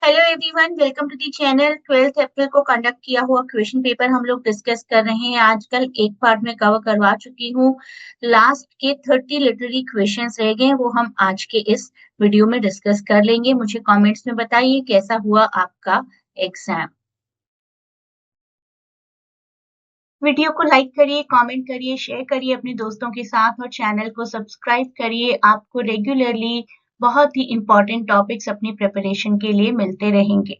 Hello everyone, welcome to the channel. 12 अप्रैल को conduct किया हुआ क्वेश्चन पेपर हम लोग डिस्कस कर रहे हैं। आजकल एक पार्ट में कवर करवा चुकी हूँ। लास्ट के 30 लिटरेरी क्वेश्चंस रह गए, वो हम आज के इस वीडियो में डिस्कस कर लेंगे। मुझे कमेंट्स में बताइए कैसा हुआ आपका एग्जाम। वीडियो को लाइक करिए, कमेंट करिए, शेयर करिए अपने दोस्तों के साथ और चैनल को सब्सक्राइब करिए। आपको रेगुलरली बहुत ही इंपॉर्टेंट टॉपिक्स अपनी प्रिपरेशन के लिए मिलते रहेंगे।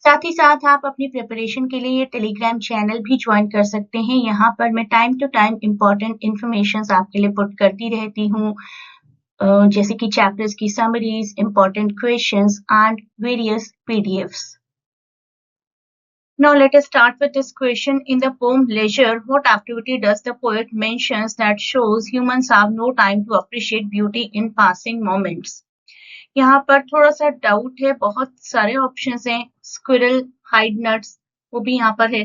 साथ ही साथ आप अपनी प्रिपरेशन के लिए ये टेलीग्राम चैनल भी ज्वाइन कर सकते हैं। यहाँ पर मैं time to time important information आपके लिए पुट करती रहती हूँ, जैसे कि चैप्टर्स की summaries, important questions and various PDFs. Now let us start with this question. In the poem Leisure, what activity does the poet mentions that shows humans have no time to appreciate beauty in passing moments? यहाँ पर थोड़ा सा doubt है, बहुत सारे options हैं। Squirrel, hide nuts, वो भी यहाँ पर है,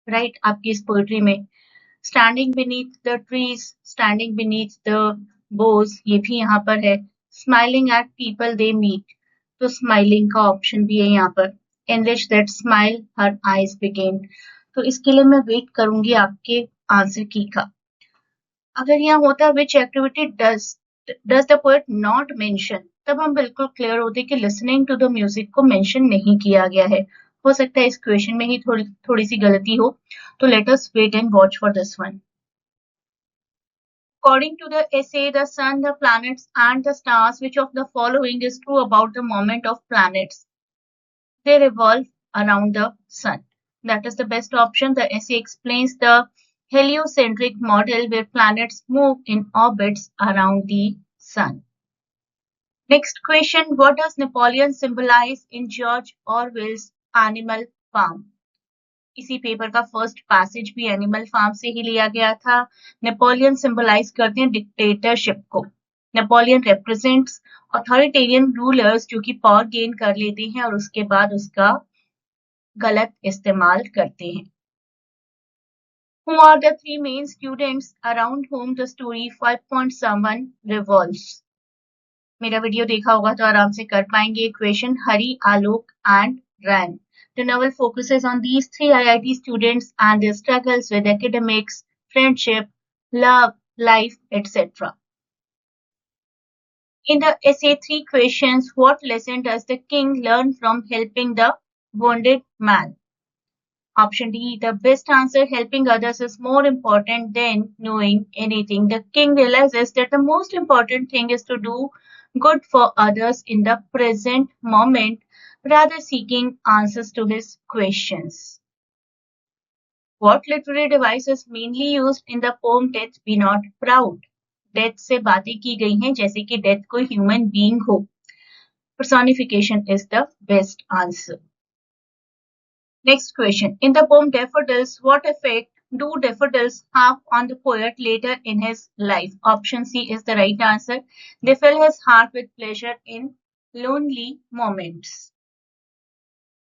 राइट, आपकी इस पोएट्री में। Standing beneath the trees, standing beneath the boughs, ये भी यहाँ पर है। Smiling at people they meet, तो स्माइलिंग का ऑप्शन भी है यहाँ पर। Enrich that smile, her eyes began. तो इसके लिए मैं वेट करूंगी आपके आंसर की का। अगर यहाँ होता which activity does the poet not mention, तब हम बिल्कुल क्लियर होते कि लिसनिंग टू द म्यूजिक को मेंशन नहीं किया गया है। हो सकता है इस क्वेश्चन में ही थोड़ी सी गलती हो, तो let us wait and watch for this one. According to the essay, the sun, the planets and the stars, which of the following is true about the movement of planets? They revolve around the sun. That is the best option. The essay explains the heliocentric model where planets move in orbits around the sun. Next question. What does Napoleon symbolize in George Orwell's Animal Farm? इसी paper का first passage भी animal farm से ही लिया गया था। Napoleon symbolize करते हैं dictatorship को। नेपोलियन रिप्रेजेंट्स अथॉरिटेरियन रूलर्स जो कि पावर गेन कर लेते हैं और उसके बाद उसका गलत इस्तेमाल करते हैं। Who are the three main students around whom the story 5.7 revolves? मेरा वीडियो देखा होगा तो आराम से कर पाएंगे question. Hari, Alok and ran. The novel focuses on these three IIT students and their struggles with academics, friendship, love, life, etc. In the essay, 3 questions. What lesson does the king learn from helping the wounded man? Option D. The best answer, helping others is more important than knowing anything. The king realizes that the most important thing is to do good for others in the present moment, rather seeking answers to his questions. What literary device is mainly used in the poem Death Be Not Proud? Death से बातें की गई हैं जैसे कि death कोई human being हो. Personification is the best answer. Next question. In the poem Daffodils, what effect do daffodils have on the poet later in his life? Option C is the right answer. They fill his heart with pleasure in lonely moments.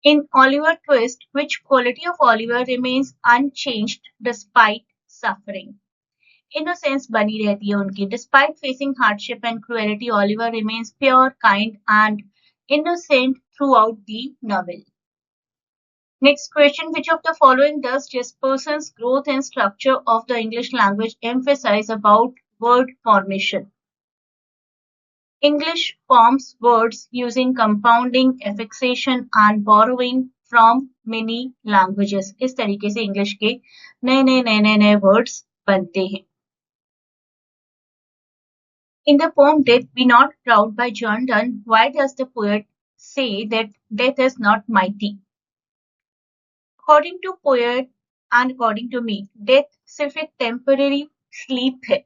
In Oliver Twist, which quality of Oliver remains unchanged despite suffering? Innocence बनी रहती है उनकी. Despite facing hardship and cruelty, Oliver remains pure, kind and innocent throughout the novel. Next question. Which of the following does Jesperson's growth and structure of the English language emphasize about word formation? English forms words using compounding, affixation and borrowing from many languages. इस तरीके से English के नए words बनते हैं. In the poem Death Be Not Proud by John Donne, why does the poet say that death is not mighty? According to poet and according to me, death सिर्फ एक temporary sleep है.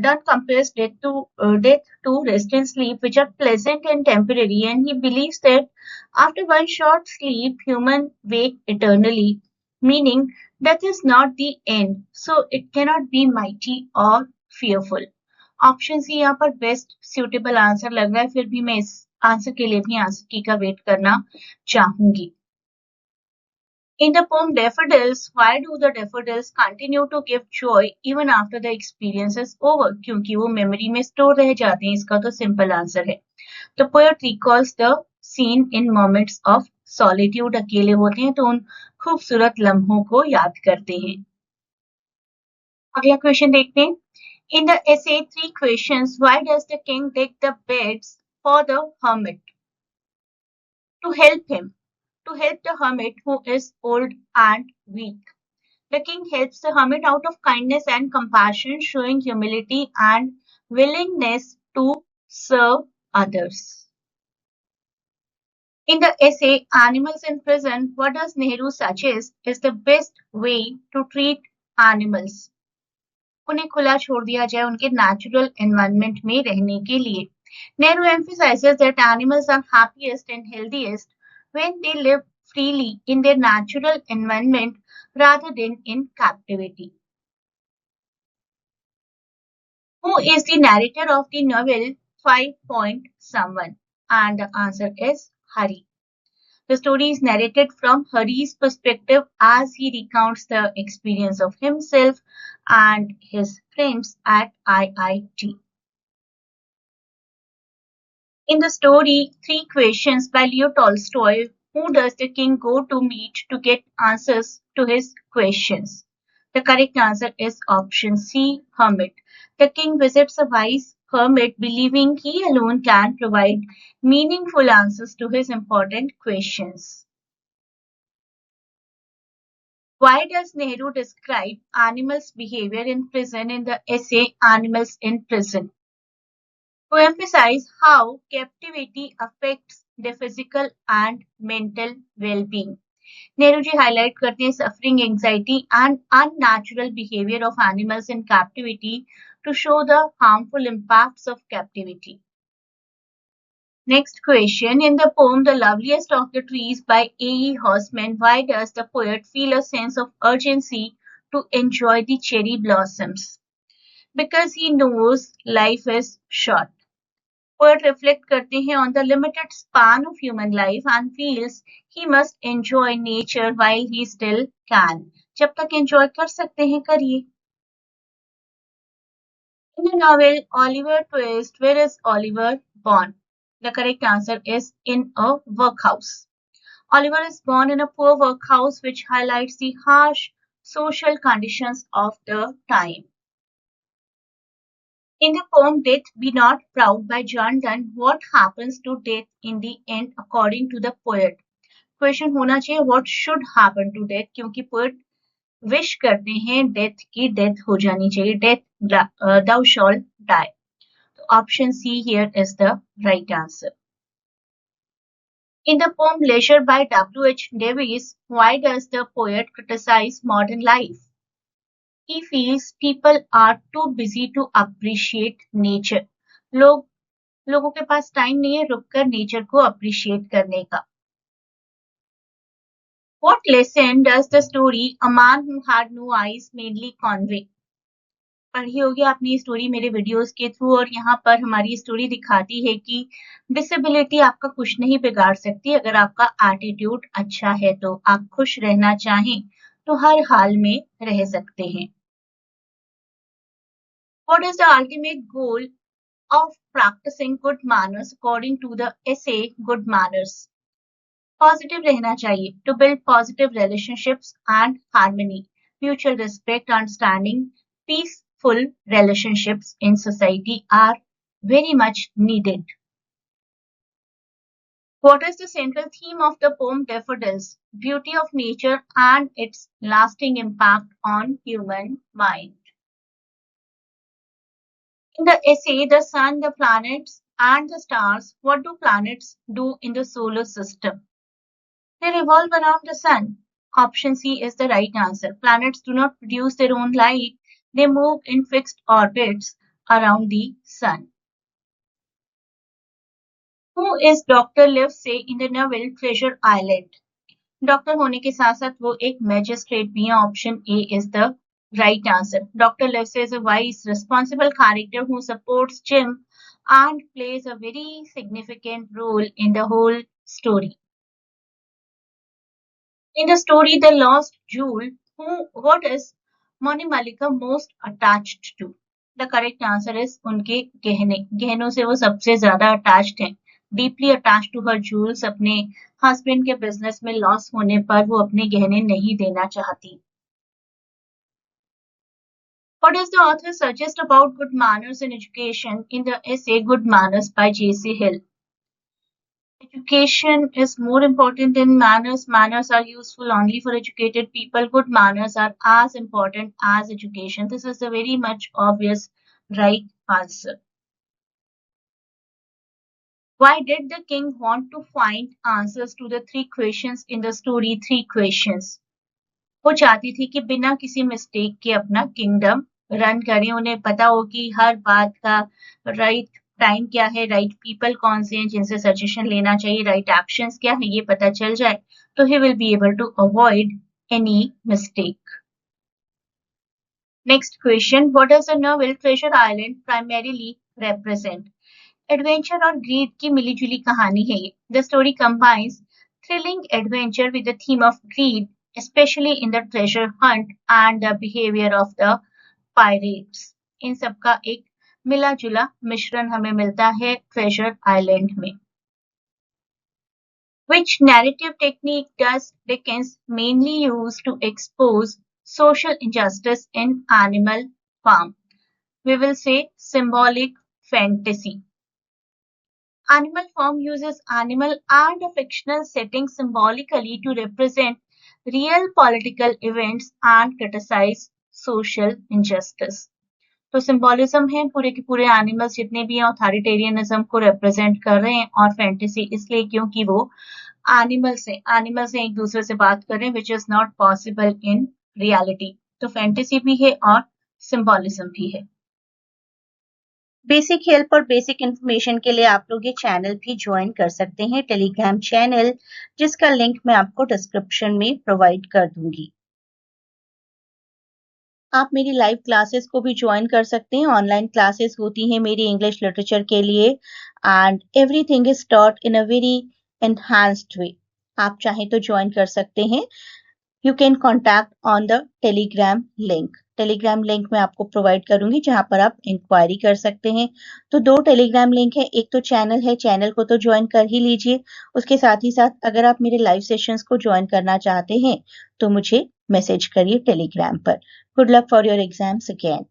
Donne compares death to rest and sleep, which are pleasant and temporary, and he believes that after one short sleep, human wake eternally, meaning death is not the end, so it cannot be mighty or fearful. Option C यहाँ पर best suitable answer लग रहा है, फिर भी मैं इस answer के लिए भी आंसर की का वेट करना चाहूंगी. In the poem Daffodils, why do the daffodils continue to give joy even after the experience is over? क्योंकि वो मेमोरी में स्टोर रह जाते हैं, इसका तो सिंपल आंसर है. The poet recalls the scene in moments of solitude. अकेले होते हैं तो उन खूबसूरत लम्हों को याद करते हैं. अगला क्वेश्चन देखते हैं. In the essay Three Questions, why does the king dig the beds for the hermit? To help him. To help the hermit who is old and weak. The king helps the hermit out of kindness and compassion, showing humility and willingness to serve others. In the essay Animals in Prison, what does Nehru suggest is the best way to treat animals? उन्हें खुला छोड़ दिया जाए उनके natural environment में रहने के लिए. Nehru emphasizes that animals are happiest and healthiest when they live freely in their natural environment rather than in captivity. Who is the narrator of the novel 5 Point Someone? And the answer is Hari. The story is narrated from Hari's perspective as he recounts the experience of himself and his friends at IIT. In the story Three Questions by Leo Tolstoy, who does the king go to meet to get answers to his questions? The correct answer is option C, hermit. The king visits a wise hermit believing he alone can provide meaningful answers to his important questions. Why does Nehru describe animals' behavior in prison in the essay Animals in Prison? To emphasize how captivity affects their physical and mental well-being. Nehru ji highlight करते हैं suffering, anxiety and unnatural behavior of animals in captivity to show the harmful impacts of captivity. Next question. In the poem The Loveliest of the Trees by A.E. Housman, why does the poet feel a sense of urgency to enjoy the cherry blossoms? Because he knows life is short. Poet reflect करते हैं on the limited span of human life and feels he must enjoy nature while he still can. जब तक enjoy कर सकते हैं करिए. In the novel Oliver Twist, where is Oliver born? The correct answer is in a workhouse. Oliver is born in a poor workhouse which highlights the harsh social conditions of the time. In the poem Death Be Not Proud by John Donne, what happens to death in the end according to the poet? Question होना चाहिए what should happen to death क्योंकि poet wish करते हैं death की death हो जानी चाहिए death thou shalt die. So option C here is the right answer. In the poem Leisure by W.H. Davies, why does the poet criticize modern life? He feels people are too busy to appreciate nature. लोगों के पास time नहीं है रुककर nature को appreciate करने का. What lesson does the story A Man Who Had No Eyes mainly convey? पढ़ी होगी आपने ये स्टोरी मेरे वीडियोस के थ्रू और यहाँ पर हमारी स्टोरी दिखाती है कि डिसेबिलिटी आपका कुछ नहीं बिगाड़ सकती. अगर आपका एटीट्यूड अच्छा है तो आप खुश रहना चाहें तो हर हाल में रह सकते हैं. What is the ultimate goal of practicing good manners according to the essay Good Manners? Positive रहना चाहिए. To build positive relationships and harmony, mutual respect, understanding, peaceful relationships in society are very much needed. What is the central theme of the poem Daffodils? Beauty of nature and its lasting impact on human mind. In the essay The Sun, the Planets and the Stars, what do planets do in the solar system? They revolve around the sun. Option C is the right answer. Planets do not produce their own light. They move in fixed orbits around the sun. Who is Dr. Livesey in the novel Treasure Island? Doctor होने के साथ साथ वो एक magistrate भी है. Option A is the right answer. Doctor Livesey is a wise responsible character who supports Jim and plays a very significant role in the whole story. In the story The Lost Jewel, what is Moni Malika most attached to? The correct answer is उनके गहने, गहनों से वो सबसे ज्यादा attached हैं, deeply attached to her jewels. अपने husband के बिजनेस में लॉस होने पर वो अपने गहने नहीं देना चाहती। What does the author suggest about good manners in education in the essay Good Manners by J.C. Hill? Education is more important than manners. Manners are useful only for educated people. Good manners are as important as education. This is a very much obvious right answer. Why did the king want to find answers to the three questions in the story Three Questions? वो चाहती थी कि बिना किसी mistake के अपना kingdom run करें, उन्हें पता हो कि हर बात का राइट टाइम क्या है, राइट पीपल कौन से हैं जिनसे सजेशन लेना चाहिए, राइट एक्शंस क्या है, ये पता चल जाए तो he will be able to avoid any mistake. Next question, what does the novel Treasure Island primarily represent? Adventure और ग्रीड की मिलीजुली कहानी है ये। The story combines thrilling adventure with the theme of greed, especially in the treasure hunt and the behavior of the pirates. इन सब का एक मिला जुला मिश्रण हमें मिलता है ट्रेजर आइलैंड में। Which narrative technique does Dickens mainly use to expose social injustice in Animal Farm? We will say symbolic fantasy. Animal Farm uses animal and a fictional setting symbolically to represent real political events and criticize social injustice. तो symbolism है पूरे के पूरे animals जितने भी हैं authoritarianism को represent कर रहे हैं, और फैंटेसी इसलिए क्योंकि वो एनिमल से एक दूसरे से बात कर रहे हैं which is not possible in reality. तो फैंटेसी भी है और सिंबोलिज्म भी है। बेसिक हेल्प और बेसिक इन्फॉर्मेशन के लिए आप लोग ये चैनल भी ज्वाइन कर सकते हैं, टेलीग्राम चैनल, जिसका लिंक मैं आपको डिस्क्रिप्शन में प्रोवाइड कर दूंगी। आप मेरी लाइव क्लासेस को भी ज्वाइन कर सकते हैं। ऑनलाइन क्लासेस होती हैं मेरी इंग्लिश लिटरेचर के लिए and everything is taught in a very enhanced way. आप चाहें तो ज्वाइन कर सकते हैं। You can contact on the telegram link. Telegram link मैं आपको प्रोवाइड करूंगी जहां पर आप इंक्वायरी कर सकते हैं। तो 2 टेलीग्राम लिंक है, एक तो चैनल है, चैनल को तो ज्वाइन कर ही लीजिए। उसके साथ ही साथ अगर आप मेरे लाइव सेशंस को ज्वाइन करना चाहते हैं तो मुझे मैसेज करिए टेलीग्राम पर। Good luck for your exams again.